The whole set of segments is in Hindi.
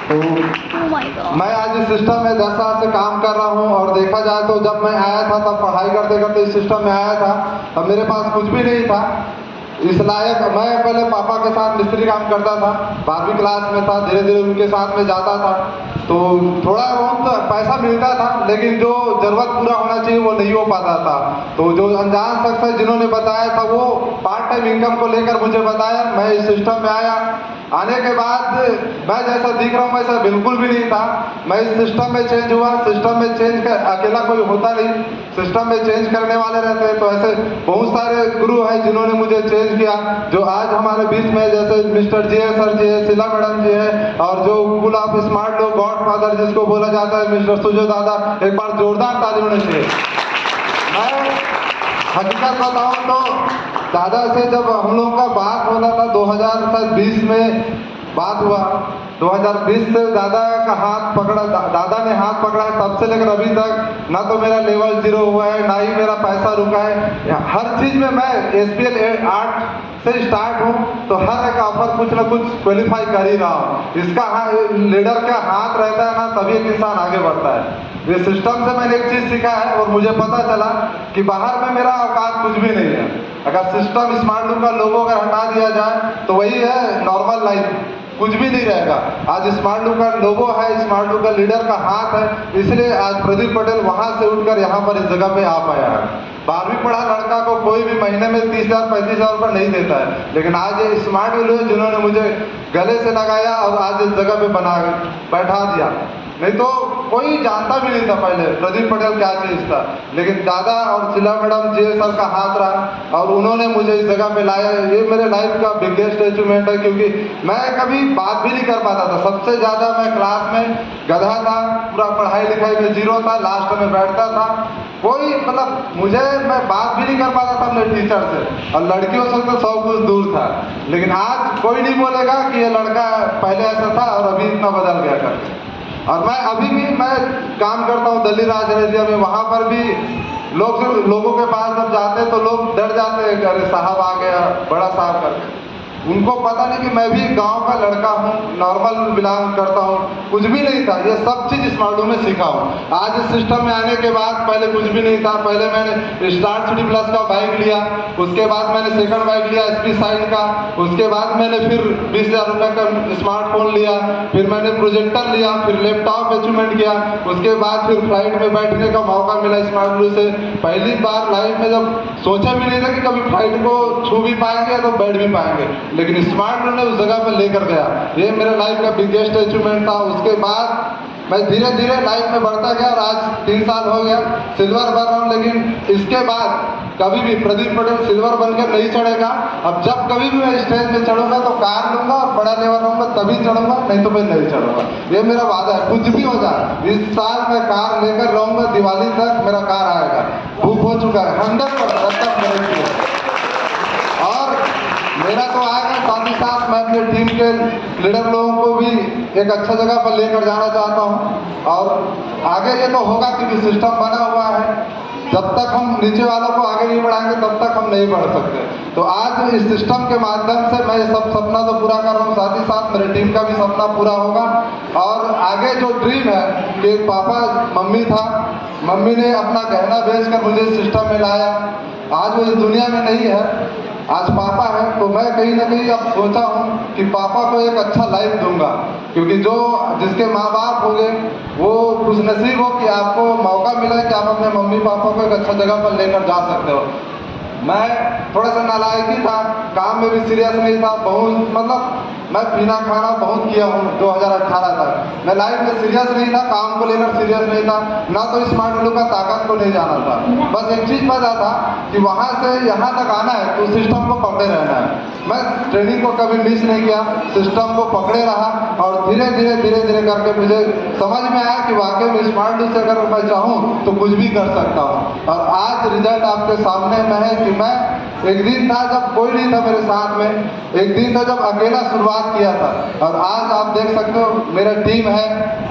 तो मैं आज इस सिस्टम में 10 साल से काम कर रहा हूँ और देखा जाए तो जब मैं आया था तब पढ़ाई करते करते इस सिस्टम में आया था। अब मेरे पास कुछ भी नहीं था इस लायक। मैं पहले पापा के साथ मिस्त्री काम करता था, 12वीं क्लास में था, धीरे धीरे उनके साथ में जाता था तो थोड़ा बहुत पैसा मिलता था, लेकिन जो ज़रूरत पूरा होना चाहिए वो नहीं हो पाता था। तो जो अनजान शख्स है जिन्होंने बताया था वो पार्ट टाइम इनकम को लेकर मुझे बताया। मैं इस सिस्टम में आया, आने के बाद मैं जैसा दिख रहा हूँ वैसा बिल्कुल भी नहीं था। मैं इस सिस्टम में चेंज हुआ। सिस्टम में चेंज कर अकेला कोई होता नहीं, सिस्टम में चेंज करने वाले रहते हैं। तो ऐसे बहुत सारे गुरु हैं जिन्होंने मुझे चेंज किया, जो आज हमारे बीच में, जैसे मिस्टर जे सर जी है, शीला मैडम जी है, और जो स्कूल ऑफ स्मार्ट लोग गॉड फादर जिसको बोला जाता है मिस्टर सुजो दादा, एक बार जोरदार ताली होनी चाहिए। मैं हकीकत बताऊं तो दादा से जब हम लोगों का बात होना था 2020 में बात हुआ, 2020 से दादा का हाथ पकड़ा, दादा ने हाथ पकड़ा है, तब से लेकर अभी तक ना तो मेरा लेवल 0 हुआ है, ना ही मेरा पैसा रुका है। हर चीज़ में मैं SPL 8 से स्टार्ट हूँ तो हर एक ऑफर कुछ ना कुछ क्वालिफाई कर ही रहा हूँ। इसका लीडर का हाथ रहता है ना, तभी एक इंसान आगे बढ़ता है। ये सिस्टम से मैंने एक चीज़ सीखा है और मुझे पता चला कि बाहर में मेरा औकात कुछ भी नहीं है। अगर सिस्टम स्मार्ट लूक का लोगो अगर हटा दिया जाए तो वही है नॉर्मल लाइफ, कुछ भी नहीं रहेगा। आज स्मार्ट लूक का लोगो है, स्मार्ट लूक का लीडर का हाथ है, इसलिए आज प्रदीप पटेल वहां से उठकर यहाँ पर इस जगह पे आ पाया है। 12वीं पढ़ा लड़का को कोई भी महीने में 30,000 35,000 रुपये नहीं देता है, लेकिन आज ये स्मार्ट लोग जिन्होंने मुझे गले से लगाया और आज इस जगह पे बैठा दिया। नहीं तो कोई जानता भी नहीं था पहले प्रदीप पटेल क्या चीज़ था, लेकिन दादा और शीला मैडम जी सर का हाथ रहा और उन्होंने मुझे इस जगह पे लाया। ये मेरे लाइफ का बिगेस्ट अचीवमेंट है, क्योंकि मैं कभी बात भी नहीं कर पाता था। सबसे ज़्यादा मैं क्लास में गधा था, पूरा पढ़ाई लिखाई में 0 था, लास्ट में बैठता था। कोई मैं बात भी नहीं कर पाता था अपने टीचर से, और लड़कियों से तो 100 कुछ दूर था। लेकिन आज कोई नहीं बोलेगा कि ये लड़का पहले ऐसा था और अभी इतना बदल गया करके। और मैं अभी भी काम करता हूँ दिल्ली राजनीतिया में, वहाँ पर भी लोगों के पास जब जाते हैं तो लोग डर जाते हैं कि अरे साहब आ गया, बड़ा साहब करके। उनको पता नहीं कि मैं भी गांव का लड़का हूँ, नॉर्मल बिलोंग करता हूँ, कुछ भी नहीं था। ये सब चीज़ स्मार्ट लूक में सीखा हूँ। आज इस सिस्टम में आने के बाद पहले कुछ भी नहीं था। पहले मैंने स्टार सिटी प्लस का बाइक लिया, उसके बाद मैंने सेकंड बाइक लिया SP साइड का, उसके बाद मैंने फिर 20,000 रुपये का स्मार्टफोन लिया, फिर मैंने प्रोजेक्टर लिया, फिर लैपटॉप अचीवमेंट किया, उसके बाद फिर फ्लाइट में बैठने का मौका मिला स्मार्ट लूक से। पहली बार लाइफ में जब सोचा भी नहीं था कि कभी फ्लाइट को छू भी पाएंगे तो बैठ भी पाएंगे, लेकिन स्मार्ट लूक ने उस जगह पर लेकर गया। ये मेरे लाइफ का बिगेस्ट अचीवमेंट था। उसके बाद मैं धीरे धीरे लाइफ में बढ़ता गया और आज 3 साल हो गया सिल्वर बन रहा हूँ। लेकिन इसके बाद कभी भी प्रदीप पटेल सिल्वर बनकर नहीं चढ़ेगा। अब जब कभी भी मैं स्टेज पे चढ़ूंगा तो कार लूंगा और बड़ा लेवल रहूंगा तभी चढ़ूंगा, नहीं तो मैं नहीं चढ़ूंगा। ये मेरा वादा है, कुछ भी हो जाए इस साल मैं कार लेकर रहूंगा, दिवाली तक मेरा कार आएगा। बुक हो चुका है 100%। और मेरा तो आएगा, साथ ही साथ मैं अपने टीम के लीडर लोगों को भी एक अच्छा जगह पर लेकर जाना चाहता हूँ। और आगे ये तो होगा क्योंकि सिस्टम बना हुआ है। जब तक हम नीचे वालों को आगे नहीं बढ़ाएंगे तब तक हम नहीं बढ़ सकते। तो आज इस सिस्टम के माध्यम से मैं सब सपना तो पूरा कर रहा हूँ, साथ ही साथ मेरे टीम का भी सपना पूरा होगा। और आगे जो ड्रीम है कि पापा मम्मी था, मम्मी ने अपना गहना बेचकर मुझे इस सिस्टम में लाया। आज वो इस दुनिया में नहीं है, आज पापा है। तो मैं कहीं ना कहीं अब सोचा हूँ कि पापा को एक अच्छा लाइफ दूंगा, क्योंकि जिसके माँ बाप होंगे वो खुश नसीब हो कि आपको मौका मिला है कि आप अपने मम्मी पापा को एक अच्छा जगह पर लेकर जा सकते हो। मैं थोड़ा सा नालायकी था, काम में भी सीरियस नहीं था, बहुत मैं पीना खाना बहुत किया हूँ 2018 तक। मैं लाइफ में सीरियस नहीं था, काम को लेकर सीरियस नहीं था, ना तो स्मार्ट लूक का ताकत को नहीं जाना था। बस एक चीज़ पता था कि वहाँ से यहाँ तक आना है तो सिस्टम को पकड़े रहना है। मैं ट्रेनिंग को कभी मिस नहीं किया, सिस्टम को पकड़े रहा और धीरे धीरे करके मुझे समझ में आया कि वाकई में स्मार्ट लूक से अगर मैं चाहूँ तो कुछ भी कर सकता हूँ। और आज रिजल्ट आपके सामने में है कि मैं एक दिन था जब कोई नहीं था मेरे साथ में, एक दिन था जब अकेला शुरुआत किया था, और आज आप देख सकते हो मेरा टीम है,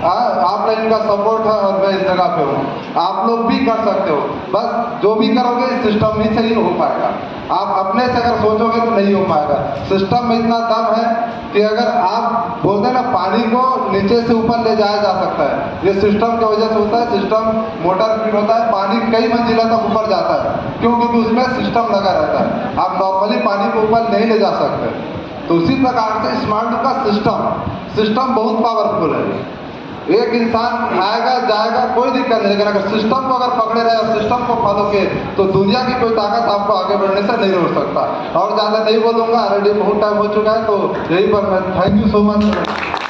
आप लोग का सपोर्ट है और मैं इस जगह पे हूँ। आप लोग भी कर सकते हो, बस जो भी करोगे इस सिस्टम में से ही हो पाएगा। आप अपने से अगर सोचोगे तो नहीं हो पाएगा। सिस्टम में इतना दम है कि अगर आप बोलते हैं ना पानी को नीचे से ऊपर ले जाया जा सकता है, ये सिस्टम की वजह से होता है। सिस्टम मोटर फिट होता है, पानी कई मंजिला तक ऊपर जाता है, क्योंकि उसमें सिस्टम लगा रहता है। आप नॉर्मली पानी को ऊपर नहीं ले जा सकते। तो उसी प्रकार से स्मार्ट का सिस्टम बहुत पावरफुल है। एक इंसान आएगा जाएगा कोई दिक्कत नहीं, लेकिन अगर सिस्टम को अगर पकड़े रहे और सिस्टम को फॉलो किए तो दुनिया की कोई ताकत आपको आगे बढ़ने से नहीं रोक सकता। और ज़्यादा नहीं बोलूँगा, ऑलरेडी बहुत टाइम हो चुका है, तो यही पर मैं थैंक यू सो मच।